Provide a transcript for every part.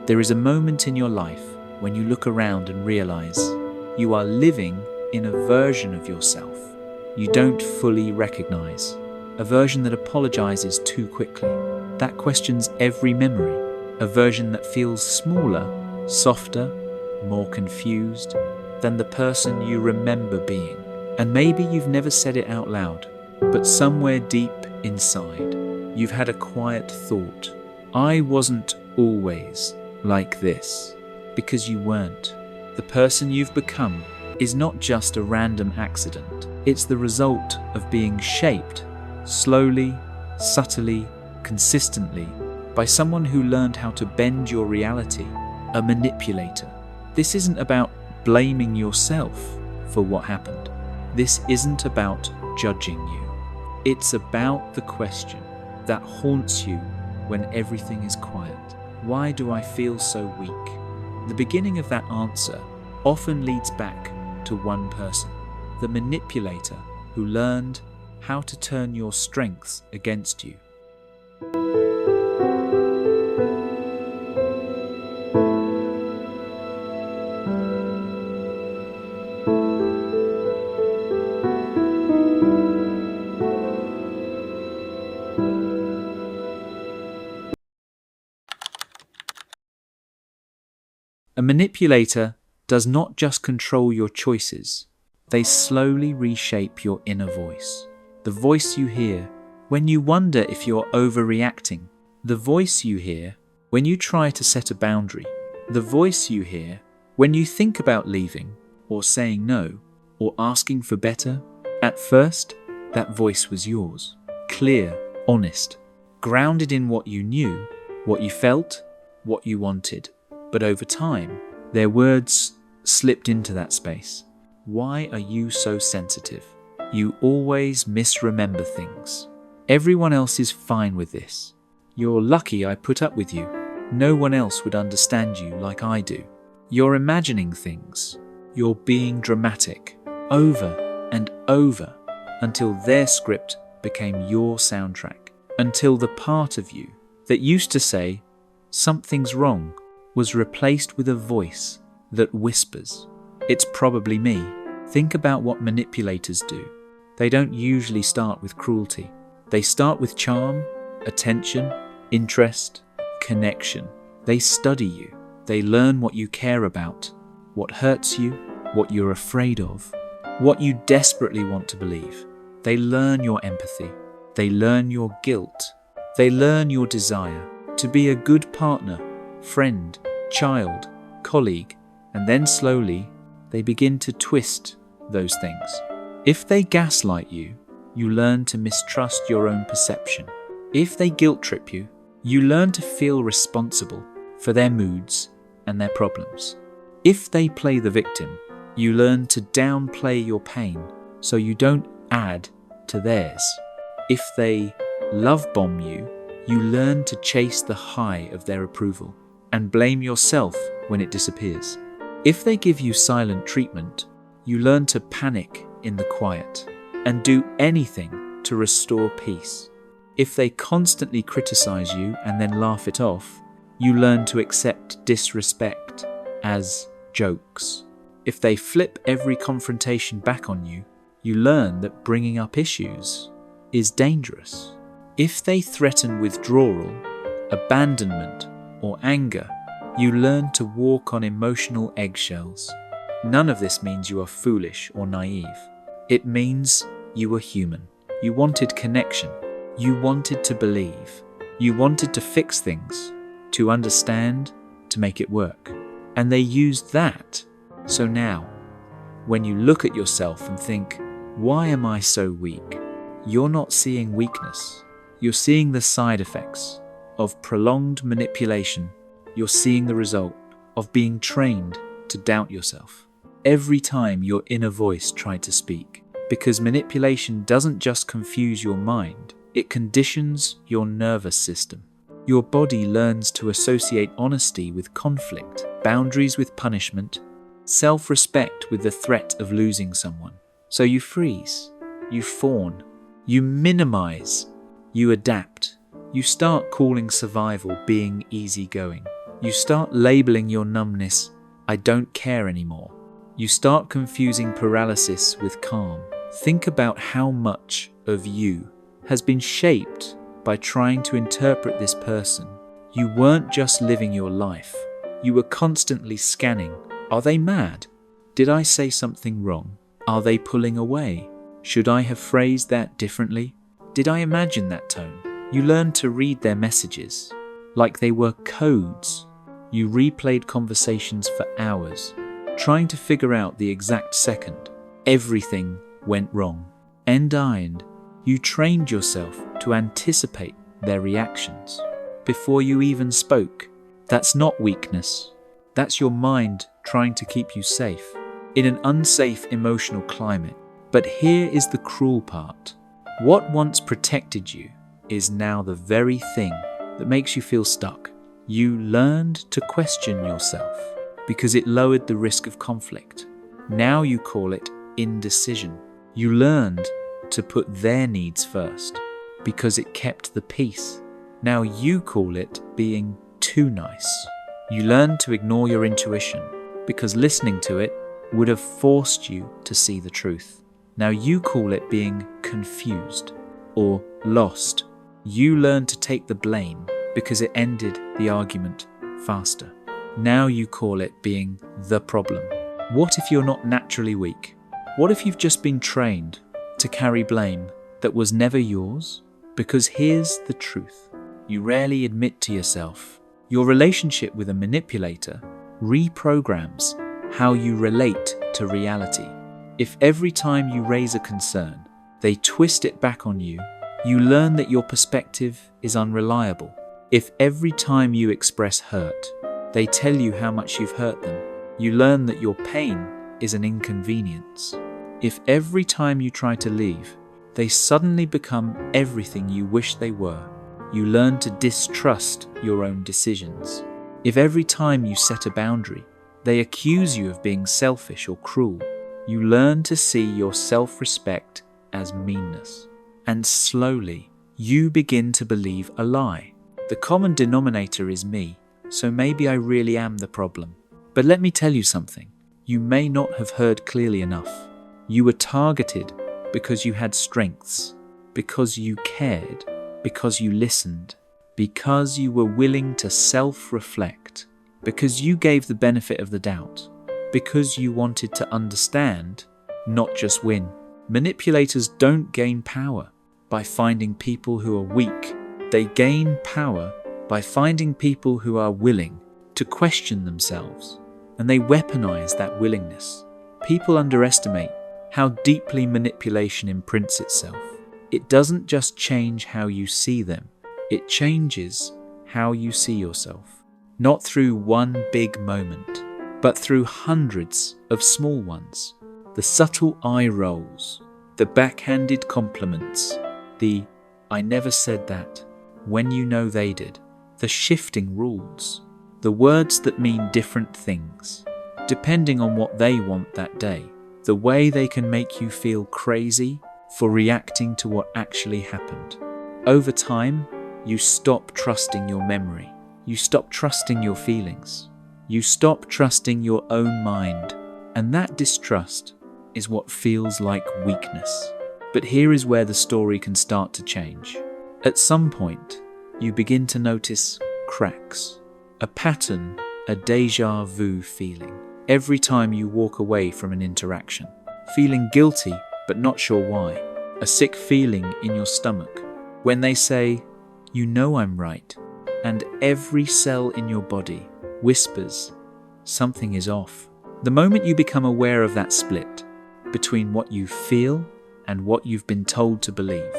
There is a moment in your life when you look around and realize you are living in a version of yourself you don't fully recognize, a version that apologizes too quickly, that questions every memory, a version that feels smaller, softer, more confused than the person you remember being. And maybe you've never said it out loud, but somewhere deep inside, you've had a quiet thought. I wasn't always like this, because you weren't. The person you've become is not just a random accident. It's the result of being shaped, slowly, subtly, consistently, by someone who learned how to bend your reality, a manipulator. This isn't about blaming yourself for what happened. This isn't about judging you. It's about the question that haunts you when everything is quiet. Why do I feel so weak? The beginning of that answer often leads back to one person, the manipulator who learned how to turn your strengths against you. A manipulator does not just control your choices, they slowly reshape your inner voice. The voice you hear when you wonder if you're overreacting, the voice you hear when you try to set a boundary, the voice you hear when you think about leaving or saying no or asking for better. At first, that voice was yours, clear, honest, grounded in what you knew, what you felt, what you wanted. But over time, their words slipped into that space. Why are you so sensitive? You always misremember things. Everyone else is fine with this. You're lucky I put up with you. No one else would understand you like I do. You're imagining things. You're being dramatic, over and over, until their script became your soundtrack. Until the part of you that used to say, "Something's wrong," was replaced with a voice that whispers, "It's probably me." Think about what manipulators do. They don't usually start with cruelty. They start with charm, attention, interest, connection. They study you. They learn what you care about, what hurts you, what you're afraid of, what you desperately want to believe. They learn your empathy. They learn your guilt. They learn your desire to be a good partner, friend, child, colleague, and then slowly they begin to twist those things. If they gaslight you, you learn to mistrust your own perception. If they guilt trip you, you learn to feel responsible for their moods and their problems. If they play the victim, you learn to downplay your pain so you don't add to theirs. If they love bomb you, you learn to chase the high of their approval and blame yourself when it disappears. If they give you silent treatment, you learn to panic in the quiet and do anything to restore peace. If they constantly criticize you and then laugh it off, you learn to accept disrespect as jokes. If they flip every confrontation back on you, you learn that bringing up issues is dangerous. If they threaten withdrawal, abandonment, or anger, you learn to walk on emotional eggshells. None of this means you are foolish or naive. It means you were human. You wanted connection. You wanted to believe. You wanted to fix things, to understand, to make it work. And they used that. So now, when you look at yourself and think, "Why am I so weak?" you're not seeing weakness. You're seeing the side effects of prolonged manipulation. You're seeing the result of being trained to doubt yourself every time your inner voice tried to speak. Because manipulation doesn't just confuse your mind, it conditions your nervous system. Your body learns to associate honesty with conflict, boundaries with punishment, self-respect with the threat of losing someone. So you freeze, you fawn, you minimize, you adapt. You start calling survival being easygoing. You start labeling your numbness, "I don't care anymore." You start confusing paralysis with calm. Think about how much of you has been shaped by trying to interpret this person. You weren't just living your life. You were constantly scanning. Are they mad? Did I say something wrong? Are they pulling away? Should I have phrased that differently? Did I imagine that tone? You learned to read their messages like they were codes. You replayed conversations for hours, trying to figure out the exact second everything went wrong. And you trained yourself to anticipate their reactions before you even spoke. That's not weakness. That's your mind trying to keep you safe in an unsafe emotional climate. But here is the cruel part. What once protected you is now the very thing that makes you feel stuck. You learned to question yourself because it lowered the risk of conflict. Now you call it indecision. You learned to put their needs first because it kept the peace. Now you call it being too nice. You learned to ignore your intuition because listening to it would have forced you to see the truth. Now you call it being confused or lost. You learned to take the blame because it ended the argument faster. Now you call it being the problem. What if you're not naturally weak? What if you've just been trained to carry blame that was never yours? Because here's the truth. You rarely admit to yourself. Your relationship with a manipulator reprograms how you relate to reality. If every time you raise a concern, they twist it back on you, you learn that your perspective is unreliable. If every time you express hurt, they tell you how much you've hurt them, you learn that your pain is an inconvenience. If every time you try to leave, they suddenly become everything you wish they were, you learn to distrust your own decisions. If every time you set a boundary, they accuse you of being selfish or cruel, you learn to see your self-respect as meanness. And slowly, you begin to believe a lie. The common denominator is me, so maybe I really am the problem. But let me tell you something. You may not have heard clearly enough. You were targeted because you had strengths, because you cared, because you listened, because you were willing to self-reflect, because you gave the benefit of the doubt, because you wanted to understand, not just win. Manipulators don't gain power by finding people who are weak. They gain power by finding people who are willing to question themselves, and they weaponize that willingness. People underestimate how deeply manipulation imprints itself. It doesn't just change how you see them, it changes how you see yourself. Not through one big moment, but through hundreds of small ones. The subtle eye rolls, the backhanded compliments, the "I never said that" when you know they did, the shifting rules, the words that mean different things, depending on what they want that day, the way they can make you feel crazy for reacting to what actually happened. Over time, you stop trusting your memory. You stop trusting your feelings. You stop trusting your own mind. And that distrust is what feels like weakness. But here is where the story can start to change. At some point, you begin to notice cracks, a pattern, a déjà vu feeling. Every time you walk away from an interaction, feeling guilty but not sure why, a sick feeling in your stomach. When they say, "You know I'm right," and every cell in your body whispers, something is off. The moment you become aware of that split between what you feel and what you've been told to believe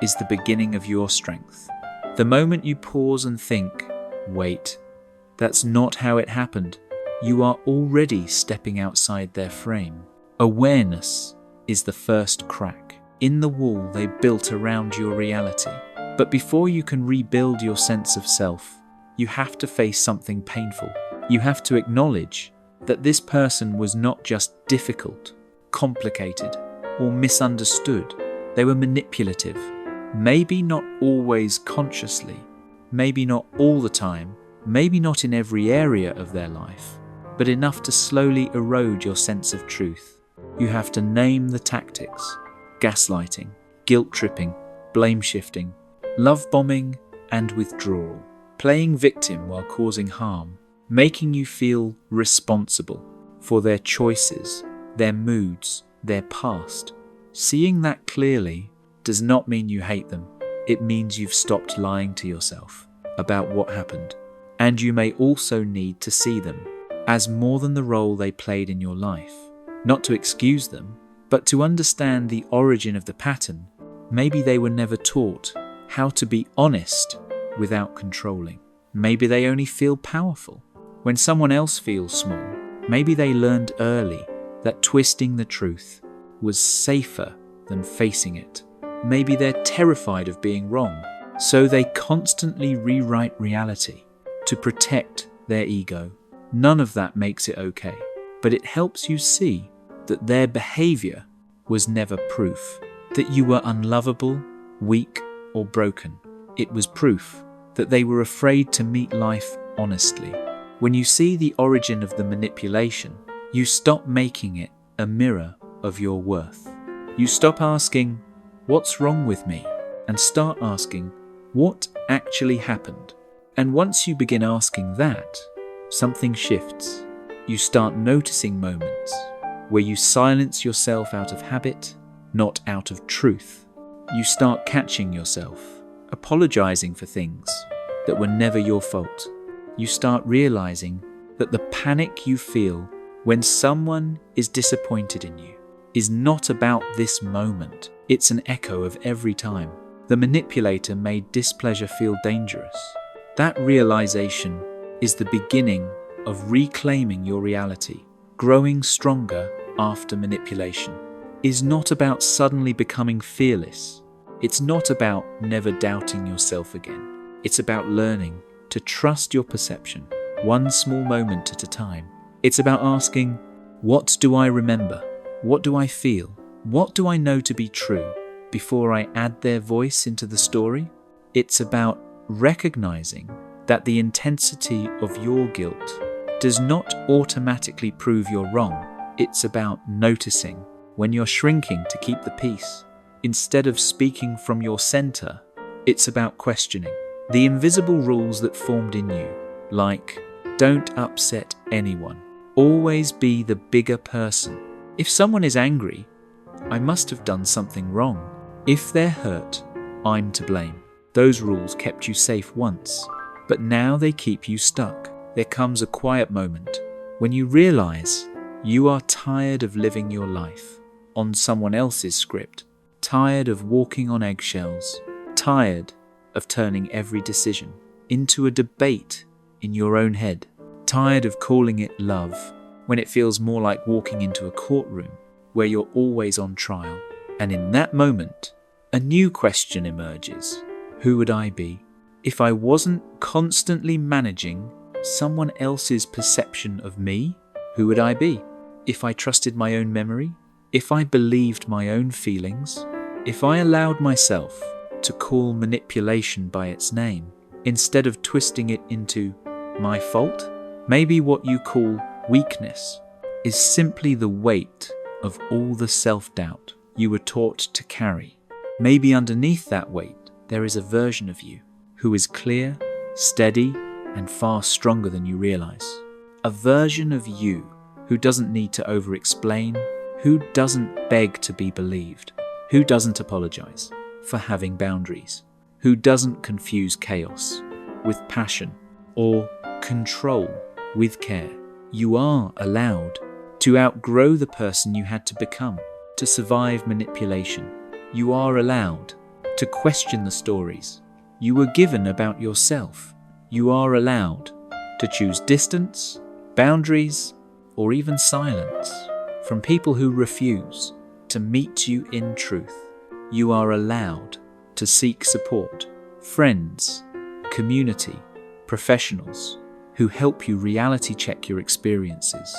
is the beginning of your strength. The moment you pause and think, wait, that's not how it happened, you are already stepping outside their frame. Awareness is the first crack in the wall they built around your reality. But before you can rebuild your sense of self, you have to face something painful. You have to acknowledge that this person was not just difficult, complicated, or misunderstood. They were manipulative. Maybe not always consciously, maybe not all the time, maybe not in every area of their life, but enough to slowly erode your sense of truth. You have to name the tactics: gaslighting, guilt-tripping, blame-shifting, love-bombing, and withdrawal. Playing victim while causing harm, making you feel responsible for their choices, their moods, their past. Seeing that clearly does not mean you hate them. It means you've stopped lying to yourself about what happened. And you may also need to see them as more than the role they played in your life. Not to excuse them, but to understand the origin of the pattern. Maybe they were never taught how to be honest without controlling. Maybe they only feel powerful when someone else feels small. Maybe they learned early that twisting the truth was safer than facing it. Maybe they're terrified of being wrong, so they constantly rewrite reality to protect their ego. None of that makes it okay, but it helps you see that their behavior was never proof that you were unlovable, weak, or broken. It was proof that they were afraid to meet life honestly. When you see the origin of the manipulation, you stop making it a mirror of your worth. You stop asking, "What's wrong with me?" and start asking, "What actually happened?" And once you begin asking that, something shifts. You start noticing moments where you silence yourself out of habit, not out of truth. You start catching yourself apologizing for things that were never your fault. You start realizing that the panic you feel when someone is disappointed in you is not about this moment. It's an echo of every time the manipulator made displeasure feel dangerous. That realization is the beginning of reclaiming your reality. Growing stronger after manipulation is not about suddenly becoming fearless. It's not about never doubting yourself again. It's about learning to trust your perception, one small moment at a time. It's about asking, what do I remember? What do I feel? What do I know to be true before I add their voice into the story? It's about recognizing that the intensity of your guilt does not automatically prove you're wrong. It's about noticing when you're shrinking to keep the peace. Instead of speaking from your center, it's about questioning the invisible rules that formed in you, like, don't upset anyone. Always be the bigger person. If someone is angry, I must have done something wrong. If they're hurt, I'm to blame. Those rules kept you safe once, but now they keep you stuck. There comes a quiet moment when you realize you are tired of living your life on someone else's script, tired of walking on eggshells, tired of turning every decision into a debate in your own head, tired of calling it love when it feels more like walking into a courtroom where you're always on trial. And in that moment, a new question emerges. Who would I be if I wasn't constantly managing someone else's perception of me? Who would I be if I trusted my own memory? If I believed my own feelings? If I allowed myself to call manipulation by its name instead of twisting it into my fault? Maybe what you call weakness is simply the weight of all the self-doubt you were taught to carry. Maybe underneath that weight, there is a version of you who is clear, steady, and far stronger than you realize. A version of you who doesn't need to over-explain, who doesn't beg to be believed, who doesn't apologize for having boundaries, who doesn't confuse chaos with passion or control with care. You are allowed to outgrow the person you had to become to survive manipulation. You are allowed to question the stories you were given about yourself. You are allowed to choose distance, boundaries, or even silence from people who refuse to meet you in truth. You are allowed to seek support, friends, community, professionals who help you reality check your experiences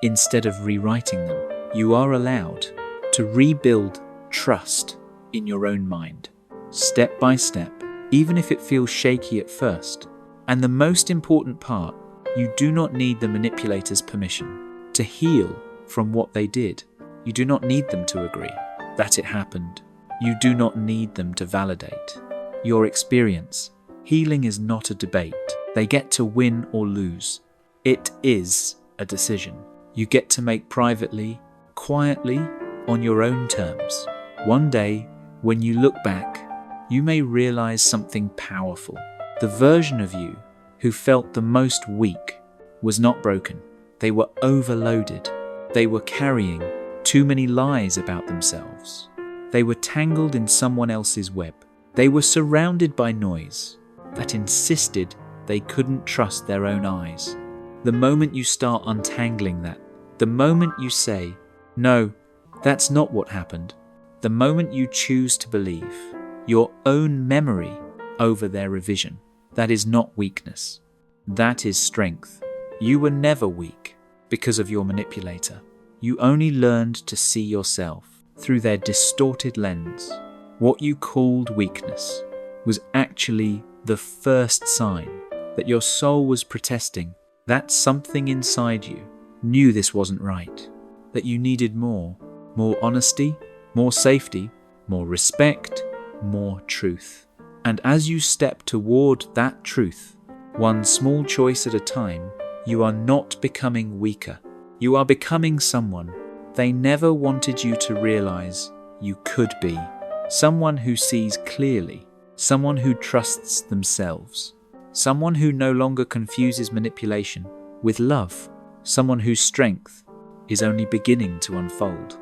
instead of rewriting them. You are allowed to rebuild trust in your own mind, step by step, even if it feels shaky at first. And the most important part, you do not need the manipulator's permission to heal from what they did. You do not need them to agree that it happened. You do not need them to validate your experience. Healing is not a debate. They get to win or lose. It is a decision you get to make privately, quietly, on your own terms. One day, when you look back, you may realize something powerful. The version of you who felt the most weak was not broken. They were overloaded. They were carrying too many lies about themselves. They were tangled in someone else's web. They were surrounded by noise that insisted they couldn't trust their own eyes. The moment you start untangling that, the moment you say, no, that's not what happened, the moment you choose to believe your own memory over their revision, that is not weakness. That is strength. You were never weak because of your manipulator. You only learned to see yourself through their distorted lens. What you called weakness was actually the first sign that your soul was protesting, that something inside you knew this wasn't right, that you needed more honesty, more safety, more respect, more truth. And as you step toward that truth, one small choice at a time, you are not becoming weaker. You are becoming someone they never wanted you to realize you could be. Someone who sees clearly, someone who trusts themselves, someone who no longer confuses manipulation with love, someone whose strength is only beginning to unfold.